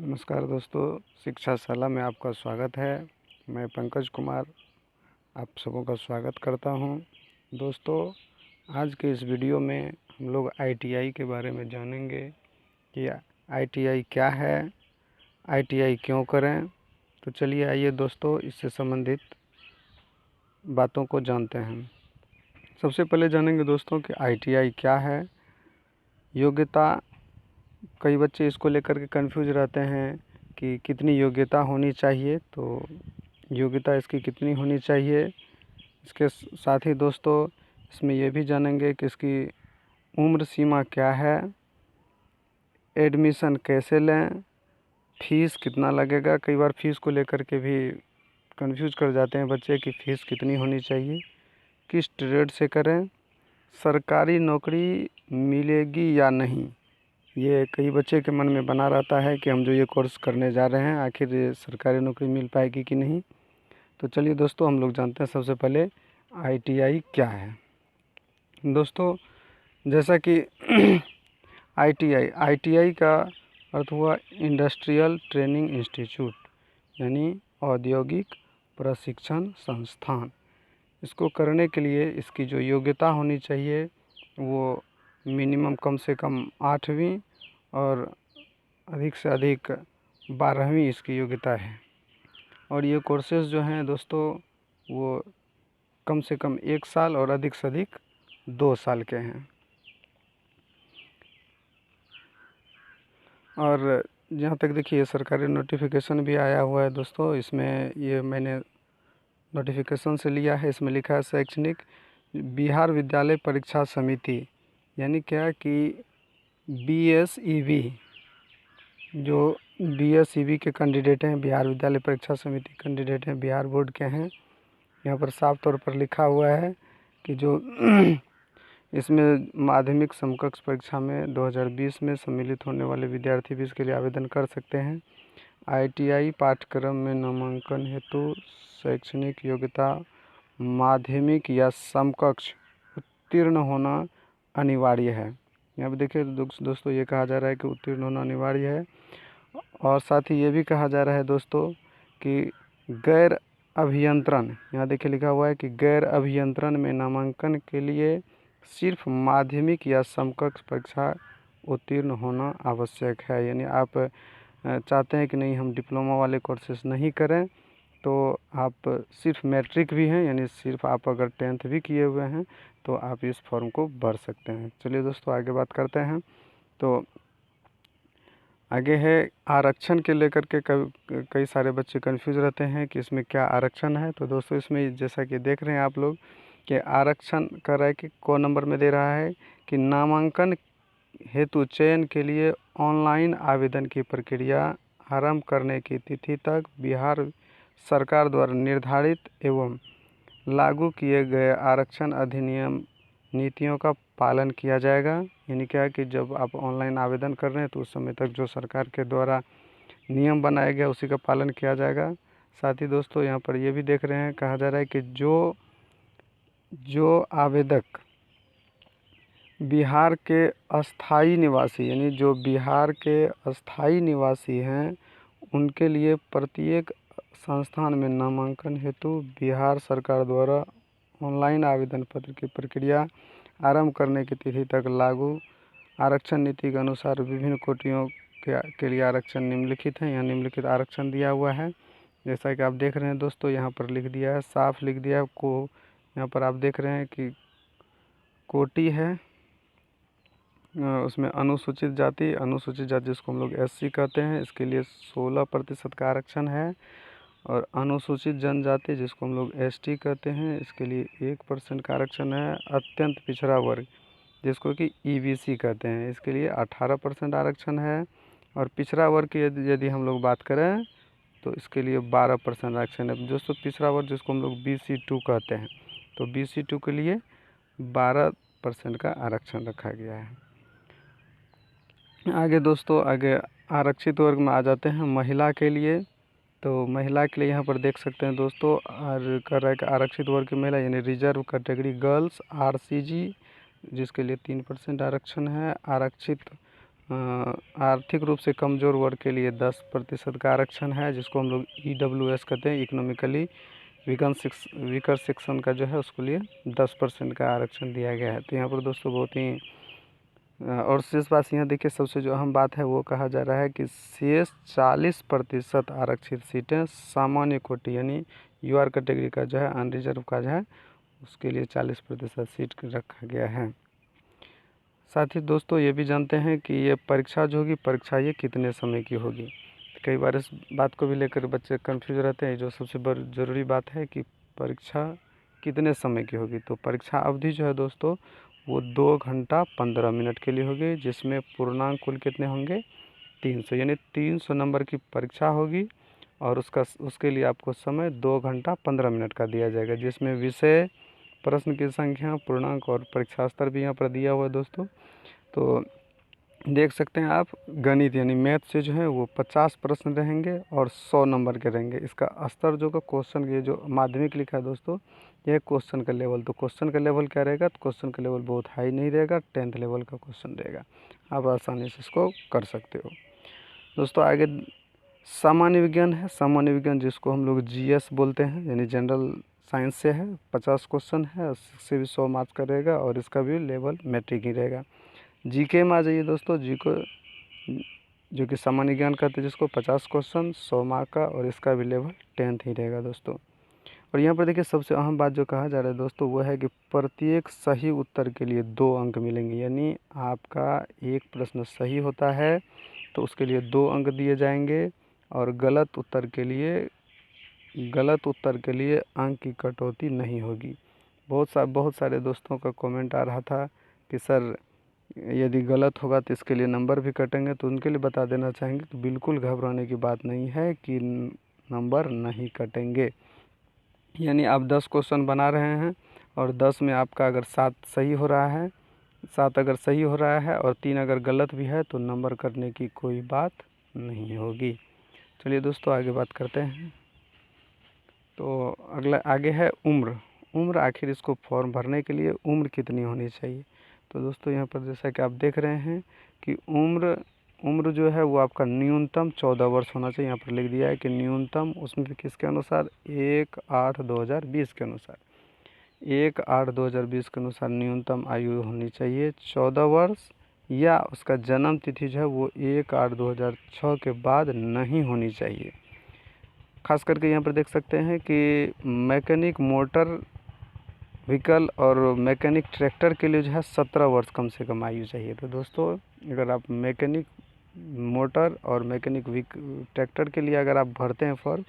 नमस्कार दोस्तों, शिक्षाशाला में आपका स्वागत है। मैं पंकज कुमार आप सबों का स्वागत करता हूं। दोस्तों, आज के इस वीडियो में हम लोग आईटीआई के बारे में जानेंगे कि आईटीआई क्या है, आईटीआई क्यों करें। तो चलिए आइए दोस्तों, इससे संबंधित बातों को जानते हैं। सबसे पहले जानेंगे दोस्तों कि आईटीआई क्या है। योग्यता, कई बच्चे इसको लेकर के कंफ्यूज रहते हैं कि कितनी योग्यता होनी चाहिए। तो योग्यता इसकी कितनी होनी चाहिए, इसके साथ ही दोस्तों इसमें यह भी जानेंगे कि इसकी उम्र सीमा क्या है, एडमिशन कैसे लें, फ़ीस कितना लगेगा। कई बार फ़ीस को लेकर के भी कंफ्यूज कर जाते हैं बच्चे कि फ़ीस कितनी होनी चाहिए, किस ट्रेड से करें, सरकारी नौकरी मिलेगी या नहीं। ये कई बच्चे के मन में बना रहता है कि हम जो ये कोर्स करने जा रहे हैं आखिर ये सरकारी नौकरी मिल पाएगी कि नहीं। तो चलिए दोस्तों, हम लोग जानते हैं सबसे पहले आईटीआई क्या है। दोस्तों, जैसा कि आईटीआई का अर्थ हुआ इंडस्ट्रियल ट्रेनिंग इंस्टीट्यूट, यानी औद्योगिक प्रशिक्षण संस्थान। इसको करने के लिए इसकी जो योग्यता होनी चाहिए वो मिनिमम कम से कम 8वीं और अधिक से अधिक 12वीं इसकी योग्यता है। और ये कोर्सेज़ जो हैं दोस्तों वो कम से कम 1 साल और अधिक से अधिक 2 साल के हैं। और जहाँ तक देखिए सरकारी नोटिफिकेशन भी आया हुआ है दोस्तों, इसमें ये मैंने नोटिफिकेशन से लिया है। इसमें लिखा है शैक्षणिक बिहार विद्यालय परीक्षा समिति, यानी क्या कि बीएसईबी, जो बीएसईबी के कैंडिडेट हैं, बिहार विद्यालय परीक्षा समिति कैंडिडेट हैं, बिहार बोर्ड के हैं। यहाँ पर साफ तौर पर लिखा हुआ है कि जो इसमें माध्यमिक समकक्ष परीक्षा में 2020 में सम्मिलित होने वाले विद्यार्थी भी इसके लिए आवेदन कर सकते हैं। आईटीआई पाठ्यक्रम में नामांकन हेतु शैक्षणिक योग्यता माध्यमिक या समकक्ष उत्तीर्ण होना अनिवार्य है। यहाँ पर देखिए दोस्तों ये कहा जा रहा है कि उत्तीर्ण होना अनिवार्य है। और साथ ही ये भी कहा जा रहा है दोस्तों कि गैर अभियंत्रण, यहाँ देखिए लिखा हुआ है कि गैर अभियंत्रण में नामांकन के लिए सिर्फ माध्यमिक या समकक्ष परीक्षा उत्तीर्ण होना आवश्यक है। यानी आप चाहते हैं कि नहीं हम डिप्लोमा वाले कोर्सेस नहीं करें, तो आप सिर्फ मैट्रिक भी हैं, यानी सिर्फ आप अगर 10th भी किए हुए हैं तो आप इस फॉर्म को भर सकते हैं। चलिए दोस्तों आगे बात करते हैं। तो आगे है आरक्षण के लेकर के कई सारे बच्चे कंफ्यूज रहते हैं कि इसमें क्या आरक्षण है। तो दोस्तों इसमें जैसा कि देख रहे हैं आप लोग कि आरक्षण कर रहा है कि कौन नंबर में दे रहा है कि नामांकन हेतु चयन के लिए ऑनलाइन आवेदन की प्रक्रिया आरंभ करने की तिथि तक बिहार सरकार द्वारा निर्धारित एवं लागू किए गए आरक्षण अधिनियम नीतियों का पालन किया जाएगा। यानी क्या है कि जब आप ऑनलाइन आवेदन कर रहे हैं तो उस समय तक जो सरकार के द्वारा नियम बनाया गया उसी का पालन किया जाएगा। साथ ही दोस्तों यहाँ पर ये भी देख रहे हैं, कहा जा रहा है कि जो आवेदक बिहार के अस्थाई निवासी, यानी जो बिहार के अस्थाई निवासी हैं उनके लिए प्रत्येक संस्थान में नामांकन हेतु बिहार सरकार द्वारा ऑनलाइन आवेदन पत्र की प्रक्रिया आरंभ करने की तिथि तक लागू आरक्षण नीति के अनुसार विभिन्न कोटियों के लिए आरक्षण निम्नलिखित हैं। यहाँ निम्नलिखित आरक्षण दिया हुआ है, जैसा कि आप देख रहे हैं दोस्तों। यहाँ पर लिख दिया है, साफ लिख दिया है को। यहाँ पर आप देख रहे हैं कि कोटि है, उसमें अनुसूचित जाति जिसको हम लोग एससी कहते हैं, इसके लिए 16% का आरक्षण है। और अनुसूचित जनजाति जिसको हम लोग एसटी कहते हैं, इसके लिए 1% का आरक्षण है। अत्यंत पिछड़ा वर्ग जिसको कि ईबीसी कहते हैं, इसके लिए 18% आरक्षण है। और पिछड़ा वर्ग की यदि हम लोग बात करें तो इसके लिए 12% आरक्षण है। दोस्तों पिछड़ा वर्ग जिसको हम लोग BC2 कहते हैं, तो BC2 के लिए 12% का आरक्षण रखा गया है। आगे दोस्तों आरक्षित वर्ग में आ जाते हैं महिला के लिए। तो महिला के लिए यहाँ पर देख सकते हैं दोस्तों, और कर रहा है कि आरक्षित वर्ग की महिला यानी रिजर्व कैटेगरी गर्ल्स RCG जिसके लिए 3% आरक्षण है। आरक्षित आर्थिक रूप से कमज़ोर वर्ग के लिए 10% का आरक्षण है, जिसको हम लोग EWS कहते हैं, इकोनॉमिकली वीकर सेक्शन का जो है उसके लिए 10% का आरक्षण दिया गया है। तो यहाँ पर दोस्तों बहुत ही और शेष बात यहाँ देखिए, सबसे जो अहम बात है वो कहा जा रहा है कि शेष 40% आरक्षित सीटें सामान्य कोटि यानी UR कैटेगरी का जो है अनरिजर्व का जो है उसके लिए 40% सीट रखा गया है। साथ ही दोस्तों ये भी जानते हैं कि ये परीक्षा जो होगी, परीक्षा ये कितने समय की होगी। कई बार इस बात को भी लेकर बच्चे कंफ्यूज रहते हैं। जो सबसे ज़रूरी बात है कि परीक्षा कितने समय की होगी। तो परीक्षा अवधि जो है दोस्तों वो 2 घंटा 15 मिनट के लिए होगी, जिसमें पूर्णांक कुल कितने होंगे 300, यानी 300 नंबर की परीक्षा होगी और उसके लिए आपको समय 2 घंटा 15 मिनट का दिया जाएगा, जिसमें विषय, प्रश्न की संख्या, पूर्णांक और परीक्षा स्तर भी यहाँ पर दिया हुआ है दोस्तों। तो देख सकते हैं आप, गणित यानी मैथ से जो है वो 50 प्रश्न रहेंगे और 100 नंबर के रहेंगे। इसका स्तर जो का क्वेश्चन ये जो माध्यमिक लिखा है दोस्तों, यह क्वेश्चन का लेवल। तो क्वेश्चन का लेवल क्या रहेगा, तो क्वेश्चन का लेवल बहुत हाई नहीं रहेगा, 10th लेवल का क्वेश्चन रहेगा। आप आसानी से इसको कर सकते हो दोस्तों। आगे सामान्य विज्ञान है। सामान्य विज्ञान जिसको हम लोग GS बोलते हैं, यानी जनरल साइंस से है। 50 क्वेश्चन है, उससे भी 100 मार्क्स का रहेगा और इसका भी लेवल मैट्रिक ही रहेगा। GK में आ जाइए दोस्तों। जी को जो कि सामान्य ज्ञान कहते हैं, जिसको 50 क्वेश्चन 100 मार्क का और इसका भी लेवल 10th ही रहेगा दोस्तों। और यहाँ पर देखिए सबसे अहम बात जो कहा जा रहा है दोस्तों वो है कि प्रत्येक सही उत्तर के लिए 2 अंक मिलेंगे। यानी आपका एक प्रश्न सही होता है तो उसके लिए 2 अंक दिए जाएंगे और गलत उत्तर के लिए अंक की कटौती नहीं होगी। बहुत सारे दोस्तों का कमेंट आ रहा था कि सर यदि गलत होगा तो इसके लिए नंबर भी कटेंगे। तो उनके लिए बता देना चाहेंगे तो बिल्कुल घबराने की बात नहीं है कि नंबर नहीं कटेंगे। यानी आप 10 क्वेश्चन बना रहे हैं और 10 में आपका अगर 7 सही हो रहा है, 7 अगर सही हो रहा है और 3 अगर गलत भी है तो नंबर कटने की कोई बात नहीं होगी। चलिए दोस्तों आगे बात करते हैं। तो अगला आगे है उम्र। आखिर इसको फॉर्म भरने के लिए उम्र कितनी होनी चाहिए। तो दोस्तों यहाँ पर जैसा कि आप देख रहे हैं कि उम्र जो है वो आपका न्यूनतम 14 वर्ष होना चाहिए। यहाँ पर लिख दिया है कि न्यूनतम, उसमें भी किसके अनुसार, 1/8/2020 के अनुसार, 1/8/2020 के अनुसार न्यूनतम आयु होनी चाहिए 14 वर्ष, या उसका जन्म तिथि जो है वो 1/8/2006 के बाद नहीं होनी चाहिए। खास करके यहाँ पर देख सकते हैं कि मैकेनिक मोटर व्हीकल और मैकेनिक ट्रैक्टर के लिए जो है 17 वर्ष कम से कम आयु चाहिए। तो दोस्तों अगर आप मैकेनिक मोटर और मैकेनिक ट्रैक्टर के लिए अगर आप भरते हैं फॉर्म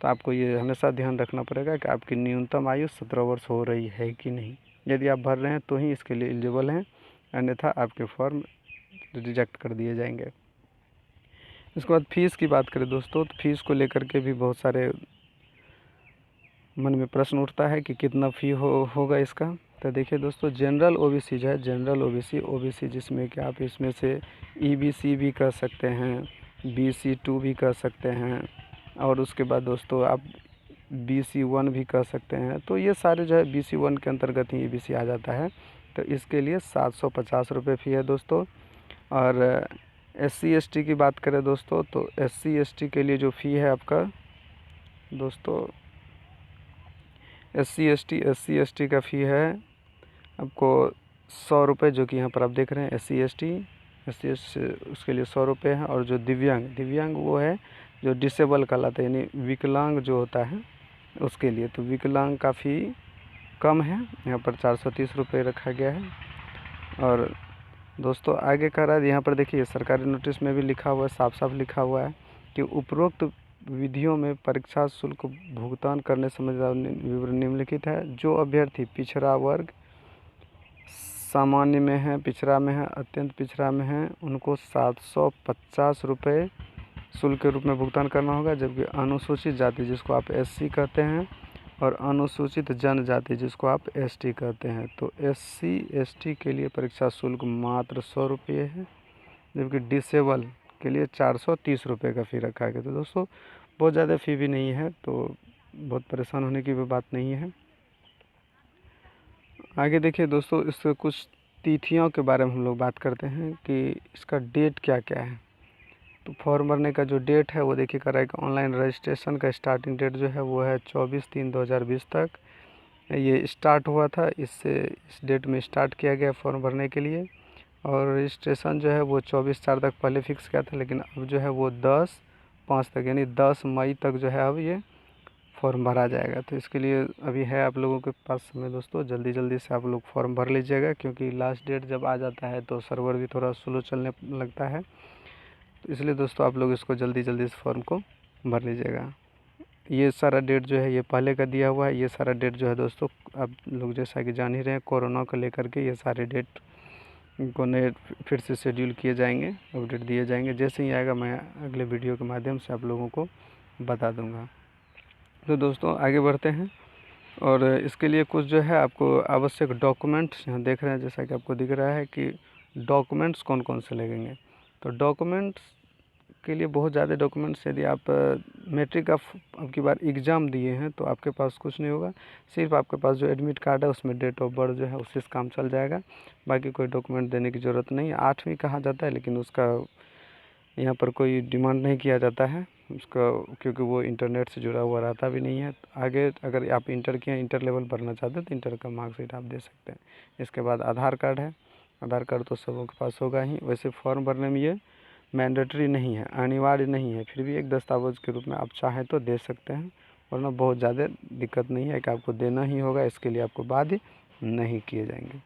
तो आपको ये हमेशा ध्यान रखना पड़ेगा कि आपकी न्यूनतम आयु 17 वर्ष हो रही है कि नहीं। यदि आप भर रहे हैं तो ही इसके लिए एलिजिबल हैं, अन्यथा आपके फॉर्म रिजेक्ट कर दिए जाएंगे। इसके बाद फ़ीस की बात करें दोस्तों, तो फीस को लेकर के भी बहुत सारे मन में प्रश्न उठता है कि कितना फ़ी होगा इसका। तो देखिए दोस्तों, जनरल OBC जो है, जनरल OBC जिसमें कि आप इसमें से EBC भी कर सकते हैं, BC2 भी कर सकते हैं और उसके बाद दोस्तों आप BC1 भी कर सकते हैं। तो ये सारे जो है BC1 के अंतर्गत ही EBC आ जाता है। तो इसके लिए 750 रुपये फ़ी है दोस्तों। और SC ST की बात करें दोस्तों, तो SC ST के लिए जो फ़ी है आपका दोस्तों, SC ST का फ़ी है आपको 100 रुपये, जो कि यहाँ पर आप देख रहे हैं SC ST उसके लिए 100 रुपये है। और जो दिव्यांग वो है जो डिसेबल कहलाता है, यानी विकलांग जो होता है उसके लिए। तो विकलांग का फ़ी कम है, यहाँ पर 430 रुपये रखा गया है। और दोस्तों आगे कह रहा है, यहाँ पर देखिए सरकारी नोटिस में भी लिखा हुआ है, साफ साफ लिखा हुआ है कि उपरोक्त विधियों में परीक्षा शुल्क भुगतान करने संबंधी विवरण निम्नलिखित है। जो अभ्यर्थी पिछड़ा वर्ग, सामान्य में है, पिछड़ा में है, अत्यंत पिछड़ा में है, उनको 750 रुपये शुल्क के रूप में भुगतान करना होगा। जबकि अनुसूचित जाति जिसको आप SC कहते हैं और अनुसूचित जनजाति जिसको आप ST कहते हैं, तो SC ST के लिए परीक्षा शुल्क मात्र 100 रुपये है, जबकि डिसेबल के लिए 430 रुपये का फ़ी रखा गया। तो दोस्तों बहुत ज़्यादा फ़ी भी नहीं है, तो बहुत परेशान होने की भी बात नहीं है। आगे देखिए दोस्तों, इससे कुछ तिथियों के बारे में हम लोग बात करते हैं कि इसका डेट क्या क्या है। तो फॉर्म भरने का जो डेट है वो देखिए कराएगा ऑनलाइन रजिस्ट्रेशन का स्टार्टिंग डेट जो है वो है 24/3/2020 तक ये स्टार्ट हुआ था। इससे इस डेट में स्टार्ट किया गया फॉर्म भरने के लिए। और रजिस्ट्रेशन जो है वो 24/4 तक पहले फिक्स किया था, लेकिन अब जो है वो 10/5 तक यानी 10 मई तक जो है अब ये फॉर्म भरा जाएगा। तो इसके लिए अभी है आप लोगों के पास समय दोस्तों, जल्दी जल्दी से आप लोग फॉर्म भर लीजिएगा, क्योंकि लास्ट डेट जब आ जाता है तो सर्वर भी थोड़ा स्लो चलने लगता है। तो इसलिए दोस्तों आप लोग इसको जल्दी जल्दी इस फॉर्म को भर लीजिएगा। ये सारा डेट जो है ये पहले का दिया हुआ है। ये सारा डेट जो है दोस्तों आप लोग जैसा कि जान ही रहे हैं, कोरोना को लेकर के ये सारे डेट को नए फिर से शेड्यूल किए जाएंगे, अपडेट दिए जाएंगे। जैसे ही आएगा मैं अगले वीडियो के माध्यम से आप लोगों को बता दूंगा। तो दोस्तों आगे बढ़ते हैं, और इसके लिए कुछ जो है आपको आवश्यक डॉक्यूमेंट्स यहाँ देख रहे हैं, जैसा कि आपको दिख रहा है कि डॉक्यूमेंट्स कौन कौन से लगेंगे। तो डॉक्यूमेंट्स के लिए बहुत ज़्यादा डॉक्यूमेंट्स, यदि आप मैट्रिक का अब की बार एग्ज़ाम दिए हैं तो आपके पास कुछ नहीं होगा। सिर्फ आपके पास जो एडमिट कार्ड है उसमें डेट ऑफ बर्थ जो है उससे काम चल जाएगा। बाकी कोई डॉक्यूमेंट देने की ज़रूरत नहीं है। 8वीं कहा जाता है, लेकिन उसका यहाँ पर कोई डिमांड नहीं किया जाता है उसका, क्योंकि वो इंटरनेट से जुड़ा हुआ रहता भी नहीं है। आगे अगर आप इंटर किए, इंटर लेवल भरना चाहते हैं तो इंटर का मार्कशीट आप दे सकते हैं। इसके बाद आधार कार्ड है। आधार कार्ड तो सबों के पास होगा ही। वैसे फॉर्म भरने में ये मैंडेटरी नहीं है, अनिवार्य नहीं है, फिर भी एक दस्तावेज़ के रूप में आप चाहें तो दे सकते हैं, वरना बहुत ज़्यादा दिक्कत नहीं है कि आपको देना ही होगा। इसके लिए आपको बाध्य नहीं किए जाएंगे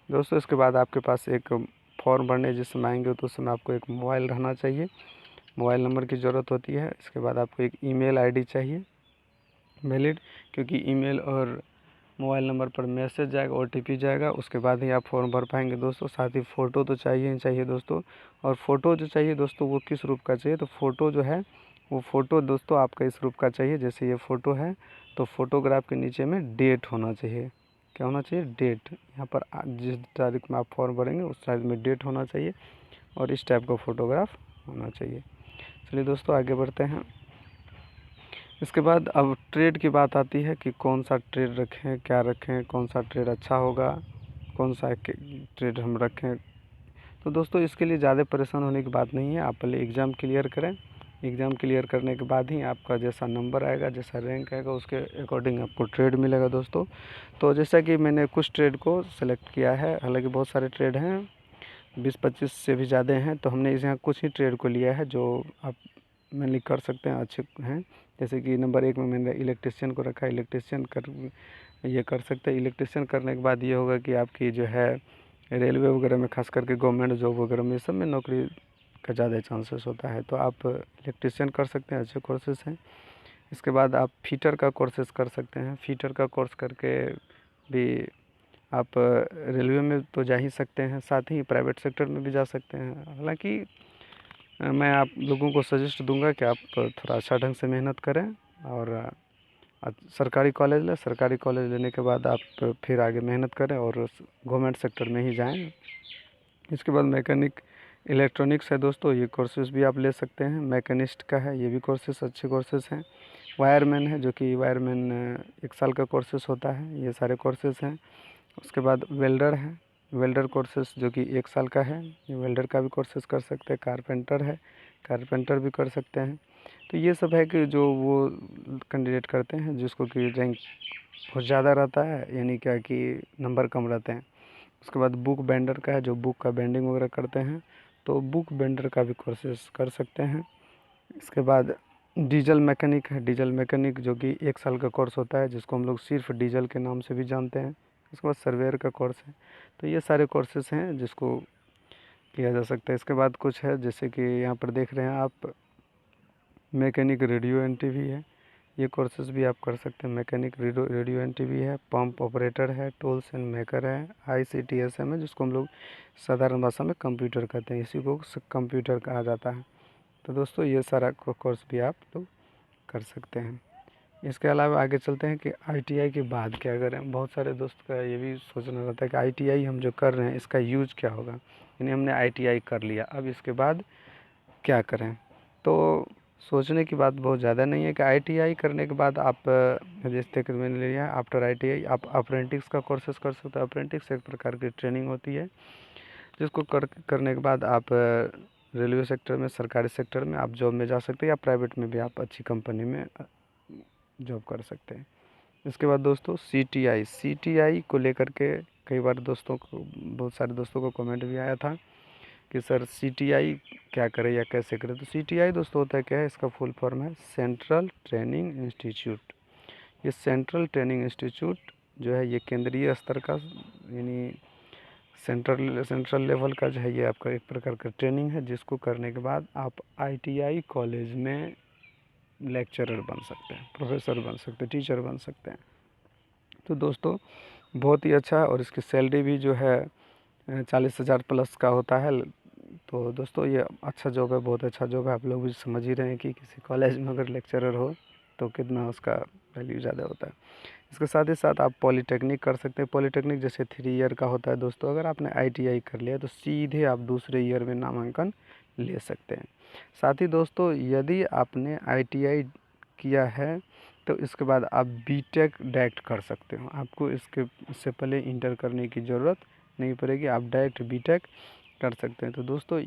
दोस्तों। इसके बाद आपके पास एक फॉर्म भरने जिस समय आएंगे तो उस समय आपको एक मोबाइल रहना चाहिए, मोबाइल नंबर की ज़रूरत होती है। इसके बाद आपको एक ईमेल आईडी चाहिए वैलिड, क्योंकि ईमेल और मोबाइल नंबर पर मैसेज जाएगा, ओटीपी जाएगा, उसके बाद ही आप फॉर्म भर पाएंगे दोस्तों। साथ ही फ़ोटो तो चाहिए ही चाहिए दोस्तों। और फ़ोटो जो चाहिए दोस्तों वो किस रूप का चाहिए, तो फ़ोटो जो है वो फ़ोटो दोस्तों आपका इस रूप का चाहिए। जैसे ये फ़ोटो है तो फोटोग्राफ के नीचे में डेट होना चाहिए। क्या होना चाहिए? डेट। यहाँ पर जिस तारीख में आप फॉर्म भरेंगे उस तारीख में डेट होना चाहिए और इस टाइप का फ़ोटोग्राफ होना चाहिए। चलिए दोस्तों आगे बढ़ते हैं। इसके बाद अब ट्रेड की बात आती है कि कौन सा ट्रेड रखें, क्या रखें, कौन सा ट्रेड अच्छा होगा, कौन सा ट्रेड हम रखें। तो दोस्तों इसके लिए ज़्यादा परेशान होने की बात नहीं है। आप पहले एग्ज़ाम क्लियर करें। एग्ज़ाम क्लियर करने के बाद ही आपका जैसा नंबर आएगा, जैसा रैंक आएगा, उसके अकॉर्डिंग आपको ट्रेड मिलेगा दोस्तों। तो जैसा कि मैंने कुछ ट्रेड को सेलेक्ट किया है, हालांकि बहुत सारे ट्रेड हैं, 20-25 से भी ज़्यादा हैं, तो हमने इस यहाँ कुछ ही ट्रेड को लिया है जो आप मेनली कर सकते हैं, अच्छे हैं। जैसे कि नंबर 1 में मैंने इलेक्ट्रिशियन को रखा है। इलेक्ट्रिशियन ये कर सकते हैं। इलेक्ट्रिशियन करने के बाद ये होगा कि आपकी जो है रेलवे वगैरह में, खास करके गवर्नमेंट जॉब वगैरह में, सब में नौकरी का ज़्यादा चांसेस होता है, तो आप इलेक्ट्रिशियन कर सकते हैं, अच्छे कोर्सेस हैं। इसके बाद आप फीटर का कोर्सेस कर सकते हैं। फीटर का कोर्स करके भी आप रेलवे में तो जा ही सकते हैं, साथ ही प्राइवेट सेक्टर में भी जा सकते हैं। हालांकि मैं आप लोगों को सजेस्ट दूंगा कि आप थोड़ा अच्छा ढंग से मेहनत करें और सरकारी कॉलेज लें। सरकारी कॉलेज लेने के बाद आप फिर आगे मेहनत करें और गवर्नमेंट सेक्टर में ही जाएं। इसके बाद मैकेनिक इलेक्ट्रॉनिक्स है दोस्तों, ये कोर्सेज़ भी आप ले सकते हैं। मैकेनिस्ट का है, ये भी कोर्सेस अच्छे कोर्सेस हैं। वायरमैन है, जो कि वायरमैन 1 साल का कोर्सेस होता है, ये सारे कोर्सेस हैं। उसके बाद वेल्डर है, वेल्डर कोर्सेस जो कि 1 साल का है, ये वेल्डर का भी कोर्सेस कर सकते हैं। कारपेंटर है, कारपेंटर भी कर सकते हैं। तो ये सब है कि जो वो कैंडिडेट करते हैं जिसको कि रैंक बहुत ज़्यादा रहता है, यानी क्या कि नंबर कम रहते हैं। उसके बाद बुक बेंडर का है, जो बुक का बेंडिंग वगैरह करते हैं, तो बुक बेंडर का भी कोर्सेस कर सकते हैं। इसके बाद डीजल मैकेनिक है। डीजल मैकेनिक जो कि 1 साल का कोर्स होता है, जिसको हम लोग सिर्फ डीजल के नाम से भी जानते हैं। उसके बाद सर्वेयर का कोर्स है। तो ये सारे कोर्सेस हैं जिसको किया जा सकता है। इसके बाद कुछ है जैसे कि यहाँ पर देख रहे हैं आप, मैकेनिक रेडियो एन टी है, ये कोर्सेज भी आप कर सकते हैं। मैकेनिक रेडियो एन टी है, पंप ऑपरेटर है, टूल्स एंड मेकर है, ICTSM है, जिसको हम लोग साधारण भाषा में कंप्यूटर कहते हैं, इसी को कंप्यूटर कहा जाता है। तो दोस्तों ये सारा कोर्स भी आप लोग कर सकते हैं। इसके अलावा आगे चलते हैं कि ITI के बाद क्या करें। बहुत सारे दोस्त का ये भी सोचना रहता है कि ITI हम जो कर रहे हैं इसका यूज़ क्या होगा, यानी हमने ITI कर लिया, अब इसके बाद क्या करें। तो सोचने की बात बहुत ज़्यादा नहीं है कि आईटीआई करने के बाद आप जैसे कि मैंने लिया आफ्टर आईटीआई आप अप्रेंटिस का कोर्सेस कर सकते हो। अप्रेंटिस एक प्रकार की ट्रेनिंग होती है जिसको करने के बाद आप रेलवे सेक्टर में, सरकारी सेक्टर में आप जॉब में जा सकते हैं, या प्राइवेट में भी आप अच्छी कंपनी में जॉब कर सकते हैं। इसके बाद दोस्तों सीटीआई को लेकर के कई बार दोस्तों को, बहुत सारे दोस्तों को कमेंट भी आया था कि सर सीटीआई क्या करें या कैसे करें। तो सीटीआई दोस्तों होता है क्या है, इसका फुल फॉर्म है सेंट्रल ट्रेनिंग इंस्टीट्यूट। ये सेंट्रल ट्रेनिंग इंस्टीट्यूट जो है ये केंद्रीय स्तर का, यानी सेंट्रल लेवल का जो है ये आपका एक प्रकार का ट्रेनिंग है, जिसको करने के बाद आप आईटीआई कॉलेज में लेक्चरर बन सकते हैं, प्रोफेसर बन सकते हैं, टीचर बन सकते हैं। तो दोस्तों बहुत ही अच्छा है, और इसकी सैलरी भी जो है 40,000 प्लस का होता है। तो दोस्तों ये अच्छा जॉब है, बहुत अच्छा जॉब है। आप लोग भी समझ ही रहे हैं कि किसी कॉलेज में अगर लेक्चरर हो तो कितना उसका वैल्यू ज़्यादा होता है। इसके साथ ही साथ आप पॉलीटेक्निक कर सकते हैं। पॉलीटेक्निक जैसे 3 ईयर का होता है दोस्तों, अगर आपने आईटीआई कर लिया तो सीधे आप दूसरे ईयर में नामांकन ले सकते हैं। साथ ही दोस्तों यदि आपने आईटीआई किया है तो इसके बाद आप बीटेक डायरेक्ट कर सकते हो। आपको इससे पहले इंटर करने की ज़रूरत नहीं पड़ेगी, आप डायरेक्ट बीटेक कर सकते हैं। तो दोस्तों